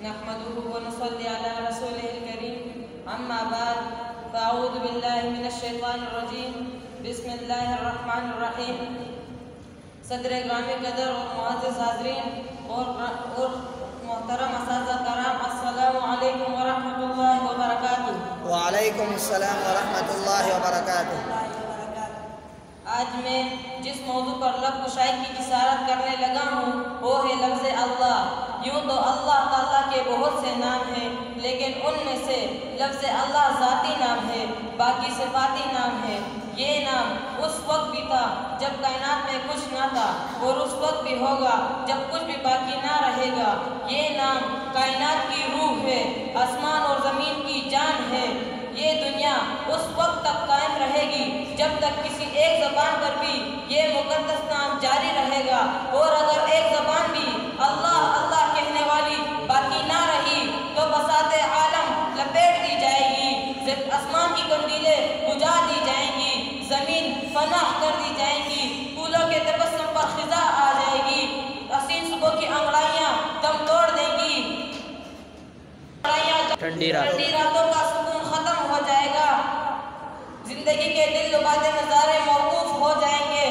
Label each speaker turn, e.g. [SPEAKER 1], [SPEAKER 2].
[SPEAKER 1] نحمده ونصلي على رسوله الكريم أما بعد فأعوذ بالله من الشيطان الرجيم بسم الله الرحمن الرحيم صدر گرامی قدر اور معزز حاضرین اور محترم اساتذہ کرام السلام علیکم ورحمۃ اللہ وبرکاتہ۔
[SPEAKER 2] وعلیکم السلام ورحمۃ اللہ وبرکاتہ۔
[SPEAKER 1] آج میں جس موضوع پر لب کشائی کی جسارت کرنے لگا ہوں وہ ہے لفظ اللہ۔ یوں تو اللہ تعالیٰ کے بہت سے نام ہیں، لیکن ان میں سے لفظ اللہ ذاتی نام ہے، باقی صفاتی نام ہے۔ یہ نام اس وقت بھی تھا جب کائنات میں کچھ نہ تھا، اور اس وقت بھی ہوگا جب کچھ بھی باقی نہ رہے گا۔ یہ نام کائنات کی روح ہے، آسمان اور زمین کی جان ہے۔ یہ دنیا اس وقت تک قائم رہے گی جب تک کسی ایک زبان پر بھی یہ مقدس نام جاری رہے گا، اور اگر ایک زبان بھی اللہ اللہ کہنے والی باقی نہ رہی تو بساط عالم لپیٹ دی جائے گی، آسمان کی کنڈیلیں بجھا دی جائیں گی، زمین فنا کر دی جائیں گی، پھولوں کے تبسم پر خزاں آ جائے گی، حسین صبح کی انگڑائیاں دم توڑ دیں گی، ٹھنڈی راتوں کا سکون ختم ہو جائے گا، زندگی کے دل لباتے نظارے موقوف ہو جائیں گے،